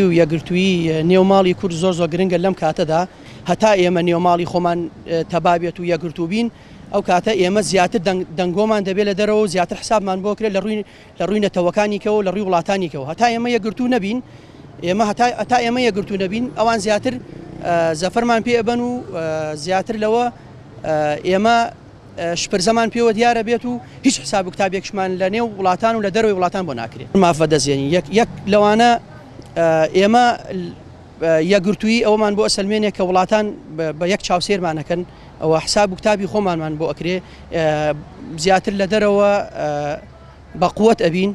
یەکگرتووی نێوماڵی کورد زۆر گرنگە لەم کاتەدا هەتا ئێمە نێوماڵی خۆمان تەبابێت و یەکگرتوو بین ئەو کاتە ئێمە زیاتر دەنگۆمان دەبێت لە دەرەوە زیاتر حسابمان بۆ کرێت لە ڕووی نەتەوەکانیکەوە لە ڕووی وڵاتانیکەوە هەتا ئێمە یەکگرتوو نەبین هەتا ئێمە یەکگرتوو نەبین ئەوان زیاتر زەفەرمان پێ ئەبەن و زیاتر لەوە ئێمە شپرزەمان پێوە دیارە بێت و هیچ حساب و کتابێکشمان لە نێو وڵاتان و لە دەروی وڵاتان بۆ ناکرێت مافە دەزیێنی یەک لەوانە ئێمە یەکگرتووی ئەومان بۆ ئەسەلمێنێک کە وڵاتان بە یەک چاوسێرمانەکەن ئەوە حساب و کتابی خۆمانمان بۆ ئەکرێ زیاتر لە دەرەوە بە قووەت ئەبین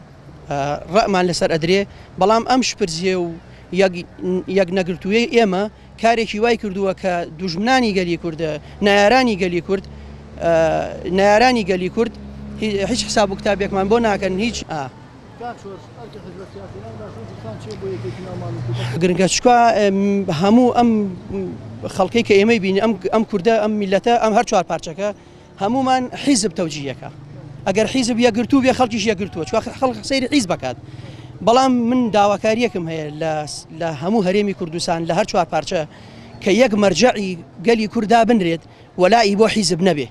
ڕەمان لەسەر ئەدرێ بەڵام ئەم شپرزیێ و یەک نەگرتووی ئێمە کارێکی وای کردووە کە دوژمنانی گەلی کوردە نایارانی گەلی کورد هیچ حساب و کتابێکمان بۆ ناکەن هیچ گرنگە چکە هەموو ئەم خەڵکەی کە ئێمەی بینی ئەم کوردە ئەم میلەتە ئەم هەر چوار پارچەکە هەمومان حیزب تەوجیهەکە ئەگەر حیزب یەکگرتوو بێ خەڵکیش یەکگرتووە چوە خەڵک سەیری حیز بکات بەڵام من داواکاریەکم هەیە لە هەموو هەرێمی کوردستان لە هەر چوار پارچە کە یەک مەرجەعی گەلی کووردا بنرێت وەلای بۆ حیزب نەبێ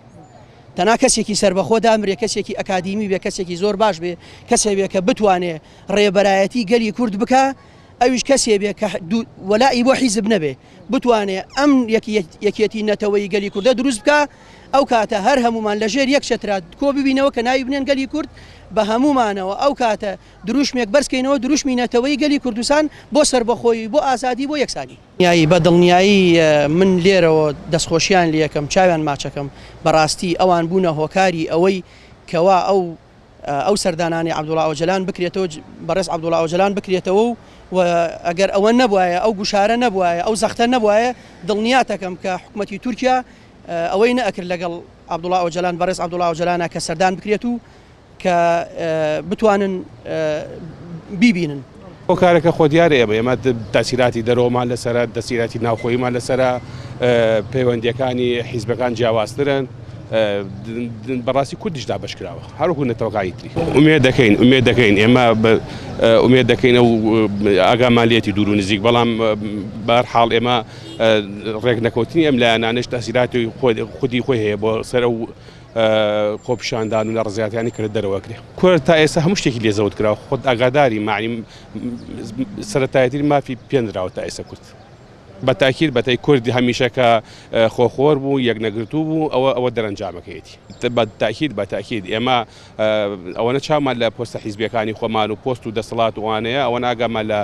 تەنا کەسێکی سربەخۆ دامرێ کەسێکی ئەکادیمی بێ کەسێکی زۆر باش بێ کەسێ بێ کە بتوانێ ڕێبەرایەتی گەلی کورد بکە ئەویش کەسێ بێ کە وەلای بۆ حیزب نەبێ بتوانێ ئەم یەکێتی نەتەوەی گەلی کوردە دروست بکە ئەو کاتە هەر هەمومان لەژێر یەک چەترا کۆ ببینەوە کە ناوی بنێن گەلی کورد بە هەمومانەوە ئەو کاتە دروشمێک بەرزکەینەوە دروشمی نەتەوەی گەلی کوردستان بۆ سربەخۆی بۆ ئازادی بۆ یەکسانی یایی بە دڵنیایی من لێرەوە دەستخۆشیان لە یەکەم چاویان ماچەکەم بەڕاستی ئەوان بوونە هۆکاری ئەوەی کەوا ئەو سەردانانی عەبدوڵڵا ئۆجەلان بکرێتەوە بەڕێز عەبدوڵڵا ئۆجەلان بکرێتەوە و ئەگەر ئەوە نەبوایە ئەو گوشارە نەبوایە ئەو زەختە نەبوایە دڵنیاتەکەم کە حکومەتی تورکیا ئەوەی نەئەکرد لەگەڵ عەبدوڵڵا ئۆجەلان بەڕێز عەبدوڵڵا ئۆجەلانە کە سەردان بکرێت و کە بتوانن بیبینن ئەو کارێکە خۆ دیارە ئێمە تاسیراتی دەرەوەمان لەسەرە دەسیراتی ناوخۆیمان لەسەرە پەیوەندیەکانی حیزبەکان جیاوازترن بەڕاستی کوردیش دابەشکراوە هەروەکو نەتەوەکانی تری ئومێد دەکەین ئێمە ئومێد دەکەین ئەو ئاگامالیەتی دوور و نزیک بەڵام بەهەرحاڵ ئێمە ڕێک نەکەوتنی ئەم لایەنانەش تاسیراتی خودی خۆی هەیە بۆ سەر ئەو خۆپیشاندان و لە ڕزگاتیانی کرد دەرەوەکرێ کورد تا ئێستا هەموو شتێکی لێزەوت کراوە خۆت ئاگاداری معنی سەرەتایەتی مافی پێنراوە تا ئێستا کورد بەتاکید بەتای کوردی هەمیشە کە خۆخۆر بوو یەک نەگرتوو بوو ئەوە دەرەنجامەکەیەتی بەتاکید ئێمە ئەوەنە چامان لە پۆستە حیزبیەکانی خۆمان و پۆست و دەسەڵات وانەیە ئەوە ناگەمان لە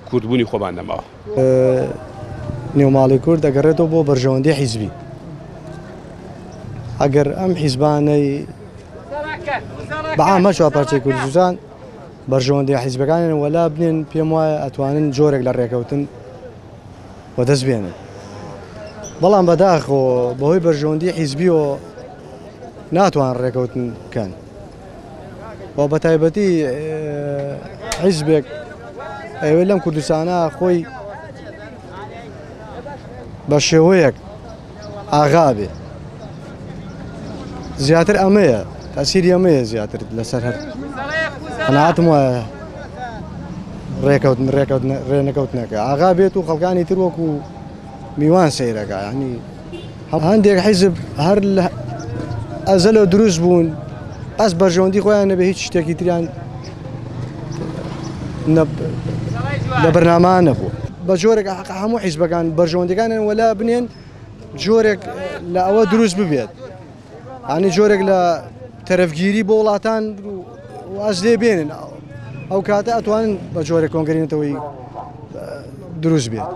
کوردبوونی خۆمان نەماوە نێوماڵی کورد دەگەڕێتەوە بۆ بەرژەوەندی حیزبی ئەگەر ئەم حیزبانەی بەعامە چوار پارچەی کوردستان بەرژەوەندی حیزبەکانیان وەلا بنێن پێم وایە ئەتوانن جۆرێک لە ڕێکەوتن و دەست بێنن بەڵام بەداخۆ بەهۆی بەرژەوەندی حیزبیەوە ناتوان ڕێکەوتن بکەن و بە تایبەتی حیزبێک ئەوێ لەم کوردستانە خۆی بە شێوەیەک ئاغا بێ زیاتر ئەمەیە تاسیری ئەمەیە زیاتر لەسەر هەر قەناعەتم وایە ڕێنەکەوتنەکە ئاغا بێت و خەڵکانی تر وەکو میوان سەیرەکە یعنی هەندێک حیزب هەر ئەزەلەوە دروست بوون ئەس بەرژەوەندی خۆیان نەبێ هیچ شتێکی تریان لە بەرنامە نەبوو بە جۆرێک هەموو حیزبەکان بەرژەوەندەکانیان وەلا بنێن جۆرێک لە ئەوە دروست ببێت ئەنی جۆرێک لە تەرەفگیری بۆ وڵاتان واز لێ بێنن ئەو کاتە ئەتوانن بە جۆرێک کۆنگرێنێتەوەی دروست بێت.